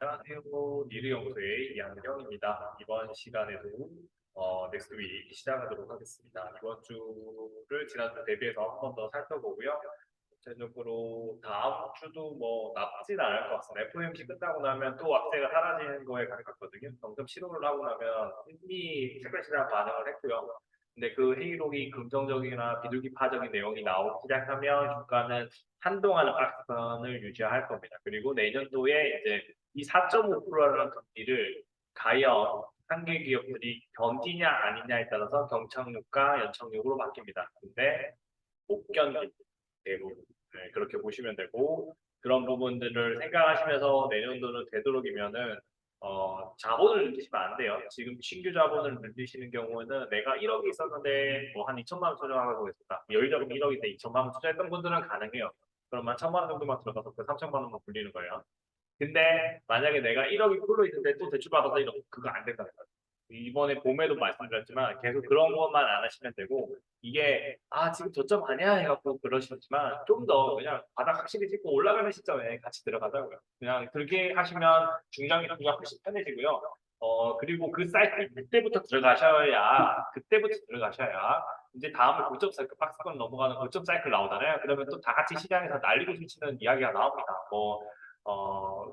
안녕하세요. 미르연구소의 이한경입니다. 이번 시간에도 넥스트윅 시작하도록 하겠습니다. 이번 주를 지난주 대비해서 한 번 더 살펴보고요. 전체적으로 다음 주도 뭐 나쁘진 않을 것 같습니다. FOMC 끝나고 나면 또 악재가 사라지는 거에 가깝거든요. 점점 시도를 하고 나면 이미 특별 시장 반응을 했고요. 근데 그 회의록이 긍정적이나 비둘기파적인 내용이 나오기 시작하면 주가는 한동안은 박스권을 유지할 겁니다. 그리고 내년도에 이제 이 4.5%라는 금리를 과연 한계 기업들이 견디냐 아니냐에 따라서 경착륙과 연착륙으로 바뀝니다. 근데 못 견디 대부분 그렇게 보시면 되고 그런 부분들을 생각하시면서 내년도는 되도록이면은 자본을 늘리시면 안 돼요. 지금 신규 자본을 늘리시는 경우는 내가 1억이 있었는데 뭐 한 2천만 원 투자하고 있었다. 여유자금 1억인데 2천만 원 투자했던 분들은 가능해요. 그러면 1천만 원 정도만 들어가서 그 3천만 원만 굴리는 거예요. 근데 만약에 내가 1억이 풀로 있는데 또 대출받아서 1억 그거 안 된다는 거예요. 이번에 봄에도 말씀드렸지만 계속 그런 것만 안 하시면 되고 이게 지금 저점 아니야 해갖고 그러시지만 좀 더 그냥 바닥 확실히 찍고 올라가는 시점에 같이 들어가자고요. 그냥 그렇게 하시면 중장기 투자 훨씬 편해지고요. 그리고 그 사이클 그때부터 들어가셔야 이제 다음에 고점 사이클 박스권 넘어가는 고점 사이클 나오잖아요. 그러면 또 다 같이 시장에서 난리고 숨치는 이야기가 나옵니다. 뭐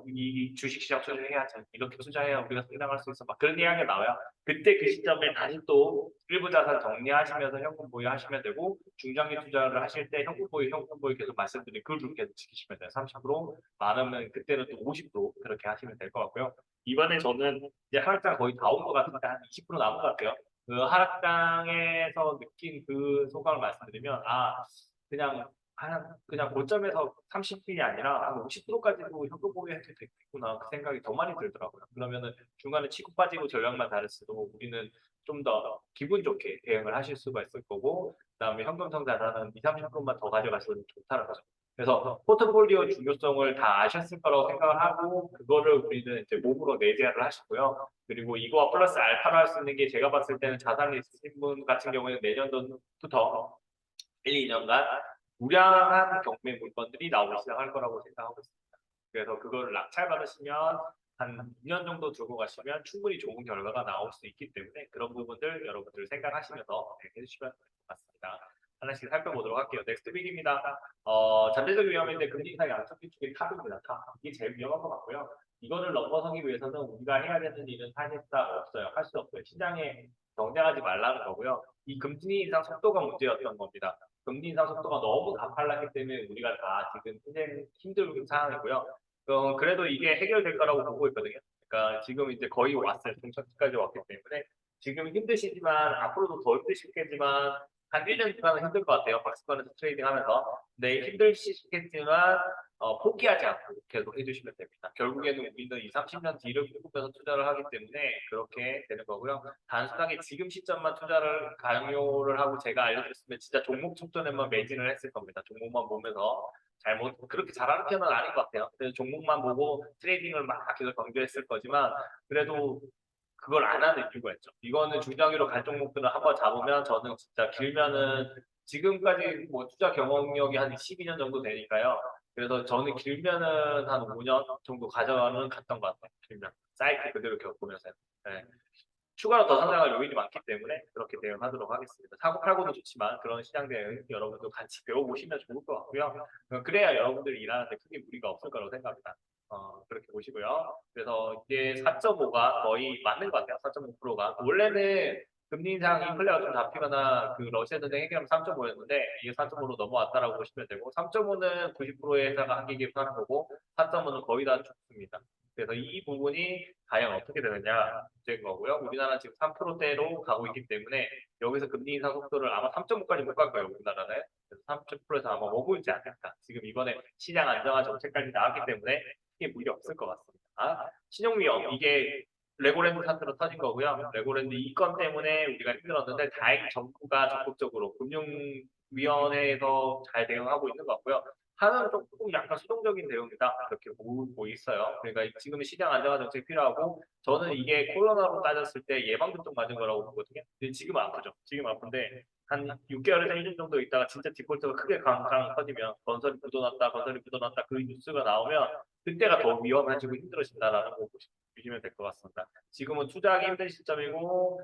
이 주식시장 투자해야지. 이렇게 투자해야 우리가 성장할 수 있어. 막 그런 이야기가 나와요. 그때 그 시점에 다시 또 일부 자산 정리하시면서 현금 보유하시면 되고, 중장기 투자를 하실 때 현금 보유 계속 말씀드린 그 룰 계속 지키시면 돼요. 30% 많으면 그때는 또 50% 그렇게 하시면 될 것 같고요. 이번에 저는 이제 하락장 거의 다 온 것 같은데 한 20% 남은 것 같아요. 그 하락장에서 느낀 그 소감을 말씀드리면, 그냥 그냥 고점에서 30%이 아니라 한 50%까지도 현금 보유해도 되겠구나 그 생각이 더 많이 들더라고요. 그러면은 중간에 치고 빠지고 전략만 다르어도 우리는 좀 더 기분 좋게 대응을 하실 수가 있을 거고 그다음에 현금 성장하는 2, 30%만 더 가져가시면 좋다는 거죠. 그래서 포트폴리오 중요성을 다 아셨을 거라고 생각을 하고 그거를 우리는 이제 몸으로 내재를 하시고요. 그리고 이거와 플러스 알파로 할 수 있는 게 제가 봤을 때는 자산 리스트 분 같은 경우에는 내년도부터 1, 2년간 우량한 경매 물건들이 나오기 시작할 거라고 생각하고 있습니다. 그래서 그거를 낙찰받으시면 한 2년 정도 두고 가시면 충분히 좋은 결과가 나올 수 있기 때문에 그런 부분들 여러분들 생각하시면서 해주시면 될 것 같습니다. 하나씩 살펴보도록 할게요. 넥스트 빅입니다. 잠재적 위험인데 금리 인상이 안착기 쪽에 탑입니다. 탑. 이게 제일 위험한 것 같고요. 이거를 넘어서기 위해서는 우리가 해야 되는 일은 사실상 없어요. 할 수 없어요. 시장에 경쟁하지 말라는 거고요. 이 금리 인상 속도가 문제였던 겁니다. 금리 인상 속도가 너무 가팔랐기 때문에 우리가 다 지금 힘든 상황이고요. 그래도 이게 해결될 거라고 보고 있거든요. 그러니까 지금 이제 거의 왔어요. 중천지까지 왔기 때문에 지금 힘드시지만 앞으로도 더 힘드시겠지만 한 1년 동안은 힘들 것 같아요. 박스권에서 트레이딩 하면서. 네, 힘드시겠지만 포기하지 않고 계속 해주시면 됩니다. 결국에는 우리는 2, 30년 뒤를 꿈꾸면서 투자를 하기 때문에 그렇게 되는 거고요. 단순하게 지금 시점만 투자를 강요를 하고 제가 알려드렸으면 진짜 종목 촉전에만 매진을 했을 겁니다. 종목만 보면서 잘못 그렇게 잘하는 편은 아닌 것 같아요. 그래서 종목만 보고 트레이딩을 막 계속 강조했을 거지만 그래도 그걸 안 하는 이유가 있죠. 이거는 중장기로 갈 종목들을 한번 잡으면 저는 진짜 길면은 지금까지 뭐 투자 경험력이 한 12년 정도 되니까요. 그래서 저는 길면은 한 5년 정도 가져가는 갔던 것 같아요. 길면 사이클 그대로 겪으면서. 네. 추가로 더 성장할 요인이 많기 때문에 그렇게 대응하도록 하겠습니다. 사고 팔고도 좋지만 그런 시장 대응 여러분도 같이 배워보시면 좋을 것 같고요. 그래야 여러분들이 일하는데 크게 무리가 없을 거라고 생각합니다. 그렇게 보시고요. 그래서 이게 4.5가 거의 맞는 것 같아요. 4.5%가. 원래는 금리 인상 인플레가 좀 잡히거나 그 러시아 전쟁 해결하면 3.5였는데 이게 4.5로 넘어왔다라고 보시면 되고 3.5는 90%의 회사가 한계 기업하는 거고 4.5는 거의 다 죽습니다. 그래서 이 부분이 과연 어떻게 되느냐 문제인 거고요. 우리나라 지금 3%대로 가고 있기 때문에 여기서 금리 인상 속도를 아마 3.5까지 못 갈 거예요. 우리나라는. 그래서 3.0%에서 아마 오고 있지 않을까. 지금 이번에 시장 안정화 정책까지 나왔기 때문에 크게 무리 없을 것 같습니다. 신용위험 이게 레고랜드 사태로 터진 거고요. 레고랜드 이 건 때문에 우리가 힘들었는데 다행히 정부가 적극적으로 금융위원회에서 잘 대응하고 있는 것 같고요. 하나는 조금 약간 수동적인 대응이다 이렇게 보고 있어요. 그러니까 지금은 시장 안정화 정책이 필요하고 저는 이게 코로나로 따졌을 때 예방접종 맞은 거라고 보거든요. 근데 지금 아프죠. 지금 아픈데 한 6개월에서 1년 정도 있다가 진짜 디폴트가 크게 강강 터지면 건설이 묻어났다 그 뉴스가 나오면 그때가 더 위험해지고 힘들어진다라는 거 보시면 될 것 같습니다. 지금은 투자하기 힘든 시점이고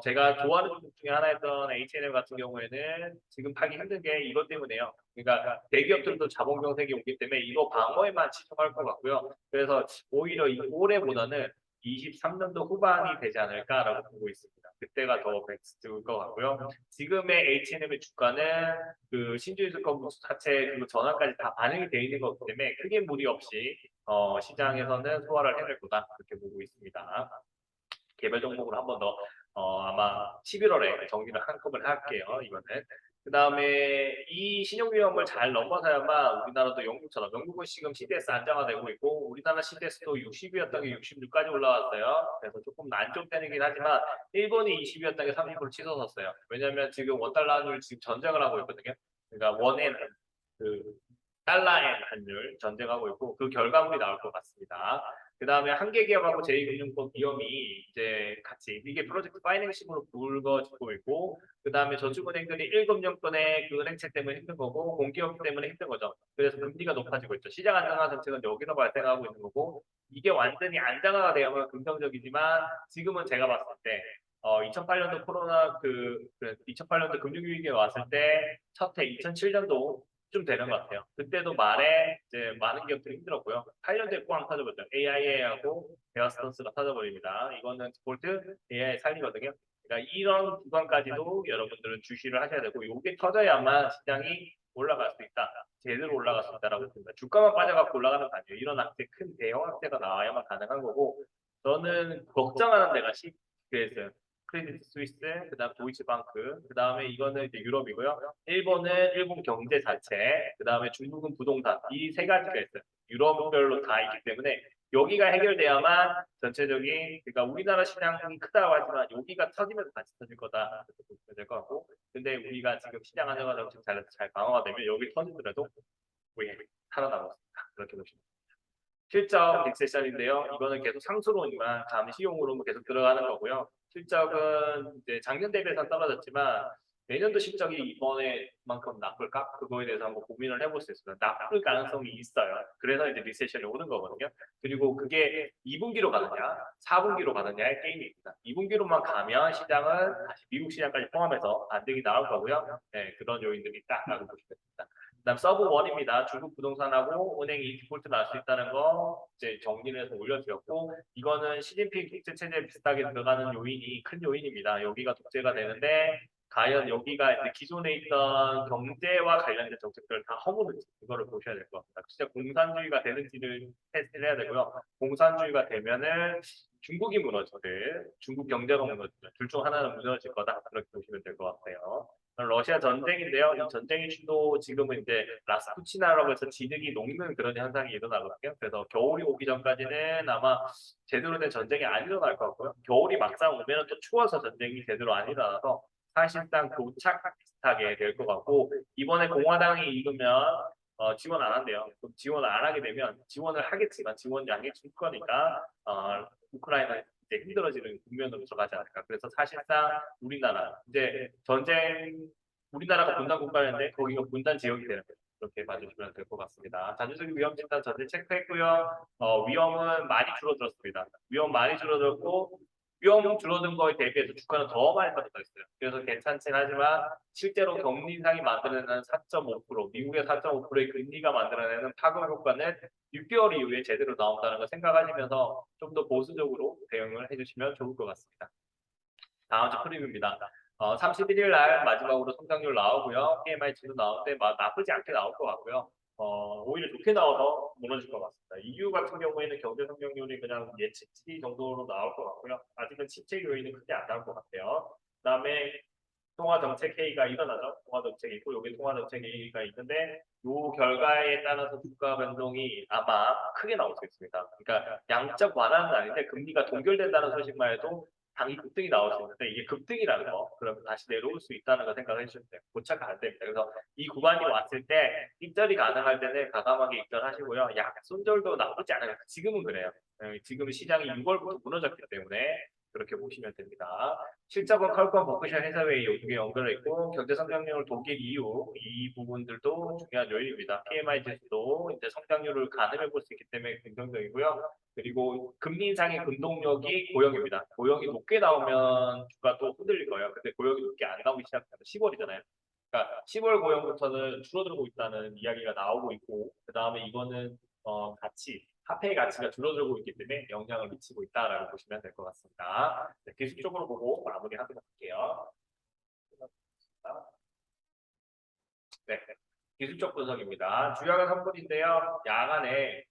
제가 좋아하는 종목 중에 하나였던 H&M 같은 경우에는 지금 팔기 힘든 게 이것 때문에요. 그러니까 대기업들도 자본 병색이 오기 때문에 이거 방어에만 치중할 것 같고요. 그래서 오히려 올해보다는 23년도 후반이 되지 않을까라고 보고 있습니다. 그때가 더 베스트일 것 같고요. 지금의 H&M의 주가는 그 신주유수권 자체 그 전환까지 다 반영이 되어 있는 거기 때문에 크게 무리 없이 시장에서는 소화를 해낼 거다 그렇게 보고 있습니다. 개별 종목으로 한 번 더 아마 11월에 정리를 한꺼번에 할게요. 이거는. 그 다음에 이 신용위험을 잘 넘어서야만 우리나라도 영국처럼 영국은 지금 CDS 안정화되고 있고 우리나라 CDS도 60이었던 게 66까지 올라왔어요. 그래서 조금 안정되긴 하지만 일본이 20이었던 게 30으로 치솟았어요. 왜냐하면 지금 원달러 환율 지금 전쟁을 하고 있거든요. 그러니까 원엔 그 달러엔 환율 전쟁하고 있고 그 결과물이 나올 것 같습니다. 그 다음에 한계기업하고 제2금융권 기업이 이제 같이 이게 프로젝트 파이낸싱으로 불거지고 있고 그 다음에 저축은행들이 1금융권의 그 은행채 때문에 힘든 거고 공기업 때문에 힘든 거죠. 그래서 금리가 높아지고 있죠. 시장 안정화 정책은 여기서 발생하고 있는 거고 이게 완전히 안정화가 되면 긍정적이지만 지금은 제가 봤을 때 2008년도 코로나 2008년도 금융위기가 왔을 때 첫해 2007년도 좀 되는 것 같아요. 그때도 말에 이제 많은 기업들이 힘들었고요. 8년도에 꽝 터져버렸죠. AIA하고 베어스턴스가 터져버립니다. 이거는 디폴트 AI 살리거든요. 그러니까 이런 구간까지도 여러분들은 주시를 하셔야 되고 이게 터져야만 시장이 올라갈 수 있다. 제대로 올라갈 수 있다라고 봅니다. 주가만 빠져갖고 올라가는 거 아니에요. 이런 악재, 큰 대형 악재가 나와야만 가능한 거고 저는 걱정하는 데가 CBS예요. 크레디트 스위스, 그다음 도이치방크, 그다음에 이거는 이제 유럽이고요. 일본은 일본 경제 자체, 그다음에 중국은 부동산 이 세 가지가 있어요. 유럽별로 다 있기 때문에 여기가 해결돼야만 전체적인 그러니까 우리나라 시장이 크다고 하지만 여기가 터지면서 같이 터질 거다 이렇게 보시면 될 것 같고 근데 우리가 지금 시장 안정화 정책 잘 강화가 되면 여기 터지더라도 우리 살아남았습니다. 그렇게 보시면 됩니다. 실적 빅세션인데요. 이거는 계속 상수로만 감시용으로 계속 들어가는 거고요. 실적은 이제 작년 대비해서 떨어졌지만 내년도 실적이 이번에만큼 나쁠까? 그거에 대해서 한번 고민을 해볼 수 있습니다. 나쁠 가능성이 있어요. 그래서 이제 리세션이 오는 거거든요. 그리고 그게 2분기로 가느냐, 4분기로 가느냐의 게임입니다. 2분기로만 가면 시장은 다시 미국 시장까지 포함해서 반등이 나올 거고요. 네, 그런 요인들이 있다라고 보시면 됩니다. 그다음 서브 원입니다. 중국 부동산하고 은행이 디폴트 날 수 있다는 거 이제 정리를 해서 올려드렸고 이거는 시진핑 경제 체제 비슷하게 들어가는 요인이 큰 요인입니다. 여기가 독재가 되는데 과연 여기가 이제 기존에 있던 경제와 관련된 정책들을 다 허무는지 이거를 보셔야 될 것 같습니다. 진짜 공산주의가 되는지를 테스트를 해야 되고요. 공산주의가 되면은 중국이 무너지든 중국 경제가 무너지든 둘 중 하나는 무너질 거다 그렇게 보시면 될 것 같아요. 러시아 전쟁인데요. 이 전쟁의 주도 지금은 이제 라스푸치나라고 해서 진흙이 녹는 그런 현상이 일어나거든요. 그래서 겨울이 오기 전까지는 아마 제대로 된 전쟁이 안 일어날 것 같고요. 겨울이 막상 오면 또 추워서 전쟁이 제대로 안 일어나서 사실상 교착 비슷하게 될 것 같고 이번에 공화당이 이기면 지원 안 한대요. 지원을 안 하게 되면 지원을 하겠지만 지원 양이 줄 거니까 우크라이나 이제 힘들어지는 국면으로 들어가지 않을까. 그래서 사실상 우리나라 이제 전쟁 우리나라가 분단 국가인데 거기가 분단 지역이 되는 거죠. 그렇게 봐주시면 될 것 같습니다. 자주적인 위험 진단 전체 체크했고요. 위험은 많이 줄어들었습니다. 위험 많이 줄어들었고 위험 줄어든 거에 대비해서 주가는 더 많이 떨어져 있어요. 그래서 괜찮긴 하지만 실제로 금리 인상이 만들어내는 4.5%, 미국의 4.5%의 금리가 만들어내는 파급 효과는 6개월 이후에 제대로 나온다는 걸 생각하시면서 좀 더 보수적으로 대응을 해주시면 좋을 것 같습니다. 다음 주 프리뷰입니다. 31일 날 마지막으로 성장률 나오고요. PMI 지수 나오는데 나쁘지 않게 나올 것 같고요. 오히려 좋게 나와서 무너질 것 같습니다. EU 같은 경우에는 경제 성장률이 그냥 예측치 정도로 나올 것 같고요. 아직은 침체 요인은 크게 안 나올 것 같아요. 그다음에 통화정책 회의가 일어나죠. 통화정책이 있고 여기 통화정책 회의가 있는데 이 결과에 따라서 주가 변동이 아마 크게 나올 수 있습니다. 그러니까 양적 완화는 아닌데 금리가 동결된다는 소식만 해도 당이 급등이 나올 수 있는데 이게 급등이라는 거 그러면 다시 내려올 수 있다는 거 생각해 주시면 돼요. 고착 안 됩니다. 그래서 이 구간이 왔을 때 입절이 가능할 때는 과감하게 입절하시고요. 약 손절도 나쁘지 않아요. 지금은 그래요. 지금 시장이 6월부터 무너졌기 때문에 그렇게 보시면 됩니다. 실적은 컬건 버크셔 회사회의 요구에 연결해 있고 경제 성장률을 독일 이후 이 부분들도 중요한 요인입니다. PMI 지수도 이제 성장률을 가늠해 볼 수 있기 때문에 긍정적이고요. 그리고 금리 인상의 근동력이 고용입니다. 고용이 높게 나오면 주가도 흔들릴 거예요. 근데 고용이 높게 안 나오기 시작하면 10월이잖아요. 그러니까 10월 고용부터는 줄어들고 있다는 이야기가 나오고 있고 그 다음에 이거는 가치, 화폐의 가치가 줄어들고 있기 때문에 영향을 미치고 있다라고 보시면 될 것 같습니다. 네, 기술적으로 보고 마무리하도록 할게요. 네, 기술적 분석입니다. 주요한 선물인데요. 야간에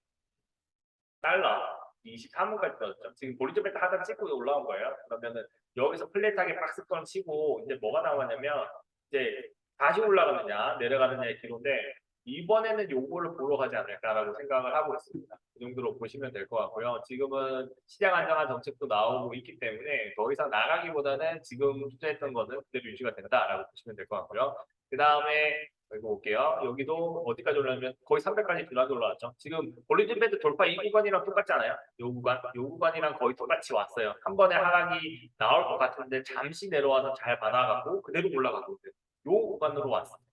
달러 23원까지 떨어졌죠. 지금 볼리저 밴드 하단 찍고 올라온 거예요. 그러면은 여기서 플랫하게 박스권 치고 이제 뭐가 나왔냐면 이제 다시 올라가느냐 내려가느냐의 기로인데 이번에는 요거를 보러 가지 않을까라고 생각을 하고 있습니다. 그 정도로 보시면 될 것 같고요. 지금은 시장 안정화 정책도 나오고 있기 때문에 더 이상 나가기보다는 지금 투자했던 거는 그대로 유지가 된다라고 보시면 될 것 같고요. 그 다음에 여기 볼게요. 여기도 어디까지 올라오면 거의 300까지 들어가게 올라왔죠. 지금 볼리즘 밴드 돌파 이 구간이랑 똑같지 않아요? 요 구간이랑 거의 똑같이 왔어요. 한 번에 하락이 나올 것 같은데 잠시 내려와서 잘 받아가고 그대로 올라가고 있어요. 요 구간으로 왔습니다.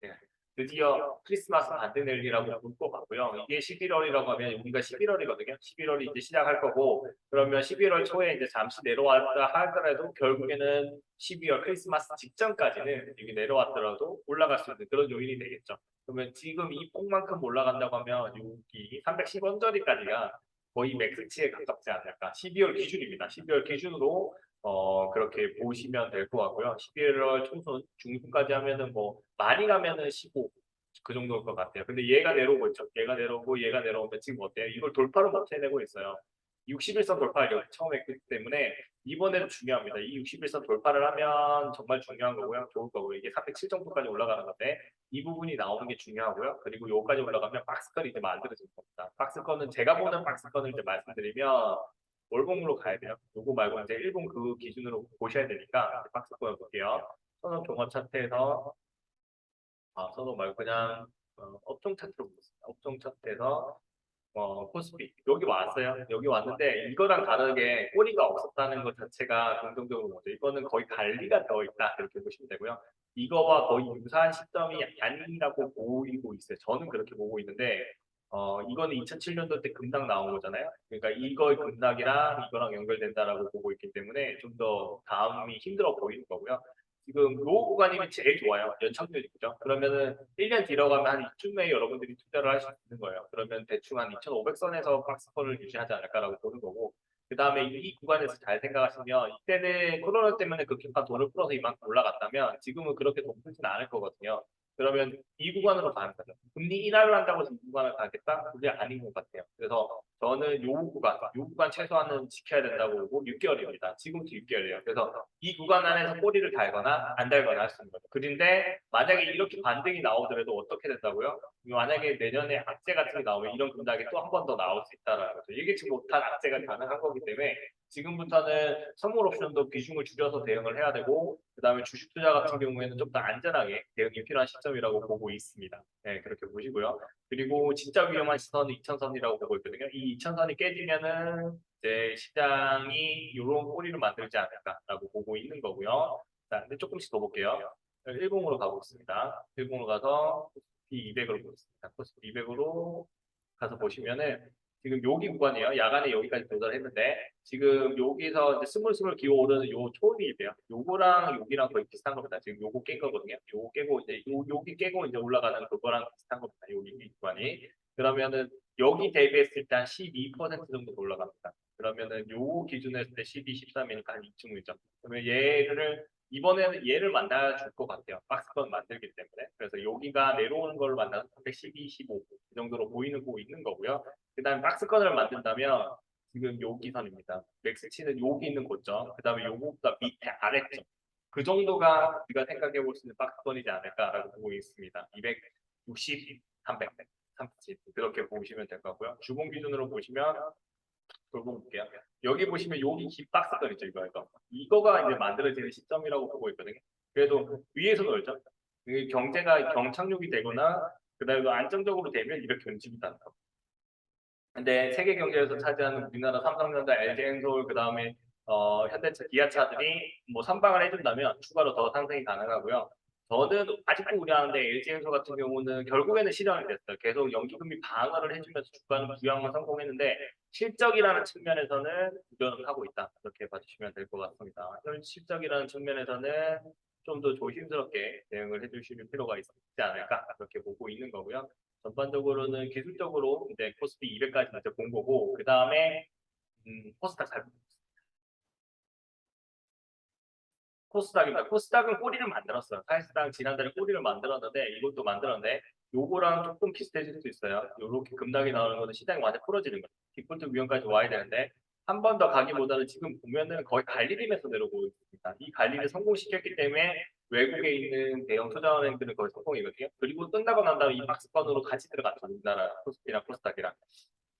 네. 드디어 크리스마스 반등 랠리라고 볼 것 같고요. 이게 11월이라고 하면 여기가 11월이거든요. 11월이 이제 시작할 거고 그러면 11월 초에 이제 잠시 내려왔다 하더라도 결국에는 12월 크리스마스 직전까지는 여기 내려왔더라도 올라갈 수 있는 그런 요인이 되겠죠. 그러면 지금 이 폭만큼 올라간다고 하면 여기 310원짜리까지가 거의 맥스치에 가깝지 않을까. 12월 기준입니다. 12월 기준으로 그렇게 보시면 될 것 같고요. 11월 초순, 중순까지 하면은 뭐 많이 가면은 15, 그 정도일 것 같아요. 근데 얘가 내려오고 있죠. 얘가 내려오고 얘가 내려오면 지금 어때요? 이걸 돌파를 못 해내고 있어요. 61선 돌파를 처음 했기 때문에 이번에도 중요합니다. 이 61선 돌파를 하면 정말 중요한 거고요. 좋을 거고요. 이게 307 정도까지 올라가는 건데 이 부분이 나오는 게 중요하고요. 그리고 여기까지 올라가면 박스권이 이제 만들어질 겁니다. 박스권은 제가 보는 박스권을 이제 말씀드리면 월봉으로 가야 돼요. 요거 말고 이제 일본 그 기준으로 보셔야 되니까 박스권 볼게요. 선호 종합 차트에서 선호 말고 그냥 업종 차트로 보겠습니다. 업종 차트에서 코스피 여기 왔어요. 여기 왔는데 이거랑 다르게 꼬리가 없었다는 것 자체가 긍정적으로 보죠. 이거는 거의 관리가 되어 있다 이렇게 보시면 되고요. 이거와 거의 유사한 시점이 아니라고 보이고 있어요. 저는 그렇게 보고 있는데 이거는 2007년도 때 급락 나온 거잖아요. 그러니까 이거의 급락이랑 이거랑 연결된다라고 보고 있기 때문에 좀 더 다음이 힘들어 보이는 거고요. 지금 요 구간이 제일 좋아요. 연착률이 그죠? 그러면은 1년 뒤로 가면 한 이쯤에 여러분들이 투자를 할 수 있는 거예요. 그러면 대충 한 2,500선에서 박스권을 유지하지 않을까라고 보는 거고 그 다음에 이 구간에서 잘 생각하시면 이때는 코로나 때문에 급격한 돈을 풀어서 이만큼 올라갔다면 지금은 그렇게 돈 풀지는 않을 거거든요. 그러면 이 구간으로 가는 거죠. 금리 인하를 한다고 해서 이 구간을 가겠다? 그게 아닌 것 같아요. 그래서 저는 요 구간 최소한은 지켜야 된다고 보고 6개월입니다. 지금부터 6개월이에요. 그래서 이 구간 안에서 꼬리를 달거나 안 달거나 할 수 있는 거죠. 그런데 만약에 이렇게 반등이 나오더라도 어떻게 된다고요? 만약에 내년에 악재 같은 게 나오면 이런 급락이 또 한 번 더 나올 수 있다는 거죠. 예기치 못한 악재가 가능한 거기 때문에 지금부터는 선물 옵션도 비중을 줄여서 대응을 해야 되고 그다음에 주식 투자 같은 경우에는 좀 더 안전하게 대응이 필요한 시점이라고 보고 있습니다. 네, 그렇게 보시고요. 그리고 진짜 위험한 시선은 2000선이라고 보고 있거든요. 이 2000선이 깨지면은 이제 시장이 이런 꼬리를 만들지 않을까라고 보고 있는 거고요. 자, 근데 조금씩 더 볼게요. 일봉으로 가보겠습니다. 일봉으로 가서 코스피 200으로 보겠습니다. 코스피 200으로 가서 보시면은 지금 여기 구간이에요. 야간에 여기까지 도달했는데 지금 여기서 이제 스물스물 기어오르는 요 초입이에요. 요거랑 여기랑 거의 비슷한 겁니다. 지금 요거 깬 거거든요. 요거 깨고 이제 여기 깨고 이제 올라가는 그거랑 비슷한 겁니다. 여기 이 구간이. 그러면은 여기 대비했을 때 한 12% 정도 올라갑니다. 그러면은 요 기준으로 했을 때 12, 13이니까 한 2.1점. 그러면 얘를 이번에는 얘를 만나줄 것 같아요. 박스권 만들기 때문에. 그래서 여기가 내려오는 걸 만나서 312, 15. 이 정도로 보이는 거 있는 거고요. 그 다음에 박스권을 만든다면 지금 여기 선입니다. 맥스치는 여기 있는 고점. 그 다음에 요거보다 밑에 아래점. 그 정도가 우리가 생각해 볼 수 있는 박스권이지 않을까라고 보고 있습니다. 260, 300, 30 그렇게 보시면 될 것 같고요. 주봉 기준으로 보시면 돌고 볼게요. 여기 보시면 여기 깃박스권 있죠, 이거가 이제 만들어지는 시점이라고 보고 있거든요. 그래도 위에서 놀죠. 경제가 경착륙이 되거나 그다음에 안정적으로 되면 이렇게 움직이지 않다. 근데 세계 경제에서 차지하는 우리나라 삼성전자, LG엔솔 그다음에 현대차, 기아차들이 뭐 선방을 해준다면 추가로 더 상승이 가능하고요. 저는 아직도 우려하는데 LG엔소 같은 경우는 결국에는 실현이 됐어요. 계속 연기금리 방어를 해주면서 주가는 부양을 성공했는데 실적이라는 측면에서는 우려는 하고 있다. 이렇게 봐주시면 될 것 같습니다. 실적이라는 측면에서는 좀 더 조심스럽게 대응을 해주실 필요가 있지 않을까 그렇게 보고 있는 거고요. 전반적으로는 기술적으로 이제 코스피 200까지 이제 본 거고 그 다음에 코스닥 잘 코스닥입니다. 코스닥은 꼬리를 만들었어요. 사실상 지난달에 꼬리를 만들었는데 이것도 만들었는데 요거랑 조금 비슷해질 수 있어요. 요렇게 급락이 나오는 거는 시장이 완전 풀어지는 거예요. 디폴트 위험까지 와야 되는데 한 번 더 가기보다는 지금 보면은 거의 갈리림에서 내려오고 있습니다. 이 관리를 성공시켰기 때문에 외국에 있는 대형 투자은행들은 거의 성공이거든요. 그리고 끝나고 난 다음에 이 박스권으로 같이 들어갔죠. 우리나라 코스피랑 코스닥이랑.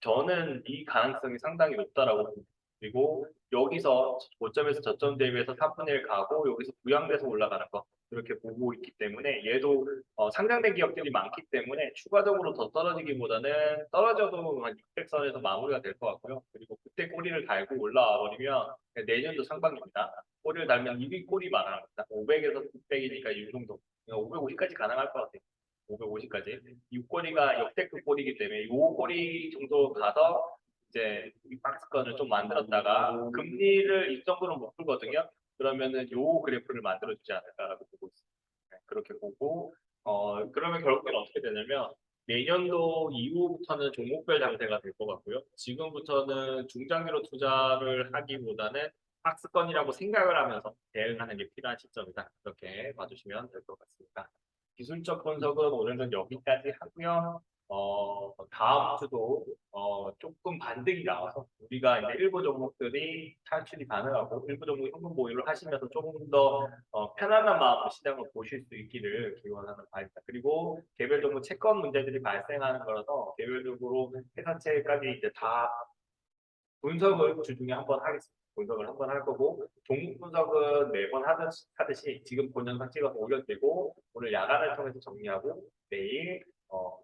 저는 이 가능성이 상당히 높다라고 봅니다. 그리고 여기서 고점에서 저점 대비해서 4분의 1 가고 여기서 부양돼서 올라가는 거 그렇게 보고 있기 때문에 얘도 상장된 기업들이 많기 때문에 추가적으로 더 떨어지기보다는 떨어져도 한 600선에서 마무리가 될 것 같고요. 그리고 그때 꼬리를 달고 올라와 버리면 내년도 상반기입니다. 꼬리를 달면 이미 꼬리 많아갑니다. 500에서 600이니까 이 정도. 550까지 가능할 것 같아요. 550까지. 이 꼬리가 역대급 꼬리이기 때문에 이 꼬리 정도 가서 이제 이 박스권을 좀 만들었다가 금리를 일정도로 못 풀거든요. 그러면은 요 그래프를 만들어주지 않을까라고 보고 있습니다. 네, 그렇게 보고 그러면 결국엔 어떻게 되냐면 내년도 이후부터는 종목별 장세가 될 것 같고요. 지금부터는 중장기로 투자를 하기보다는 박스권이라고 생각을 하면서 대응하는 게 필요한 시점이다. 이렇게 봐주시면 될 것 같습니다. 기술적 분석은 오늘은 여기까지 하고요. 다음 주도 조금 반등이 나와서 우리가 이제 일부 종목들이 탈출이 가능하고 일부 종목 현금 보유를 하시면서 조금 더 편안한 마음으로 시장을 보실 수 있기를 기원하는 바입니다. 그리고 개별 종목 채권 문제들이 발생하는 거라서 개별적으로 회사채까지 이제 다 분석을 주중에 한번 하겠습니다. 분석을 한번 할 거고 종목 분석은 매번 하듯이 지금 본 영상 찍어서 올려드리고 오늘 야간을 통해서 정리하고 내일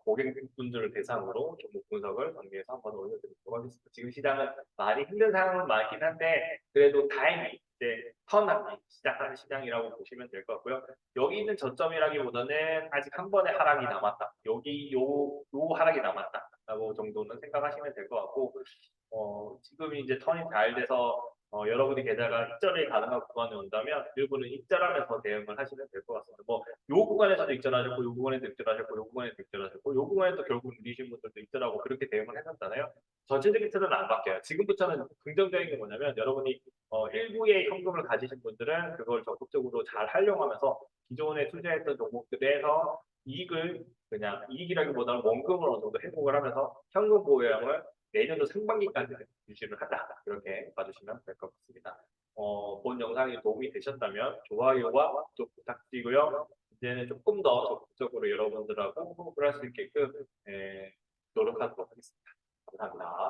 고객분들을 대상으로 종목 분석을 정리해서 한번 올려드리도록 하겠습니다. 지금 시장은 많이 힘든 상황은 많긴 한데 그래도 다행히 이제 턴하기 시작하는 시장이라고 보시면 될 것 같고요. 여기 있는 저점이라기보다는 아직 한 번의 하락이 남았다. 여기 요 하락이 남았다. 라고 정도는 생각하시면 될 것 같고 지금 이제 턴이 잘 돼서 여러분이 계좌가 익절이 가능한 구간에 온다면 일부는 익절하면서 대응을 하시면 될 것 같습니다. 뭐 요 구간에서도 익절하셨고 요 구간에도 익절하셨고 요 구간에도 익절하셨고 요 구간에도 결국 누리신 분들도 익절하고 그렇게 대응을 하셨잖아요. 전체적인 틀은 안 바뀌어요. 지금부터는 긍정적인 게 뭐냐면 여러분이 일부의 현금을 가지신 분들은 그걸 적극적으로 잘 활용하면서 기존에 투자했던 종목들에서 이익을 그냥 이익이라기보다는 원금을 어느 정도 회복을 하면서 현금 보유량을 내년도 상반기까지 유지를 하자 이렇게 봐주시면 될 것 같습니다. 본 영상이 도움이 되셨다면 좋아요와 구독 부탁드리고요. 이제는 조금 더 적극적으로 여러분들하고 호흡을 할 수 있게끔 노력하도록 하겠습니다. 감사합니다.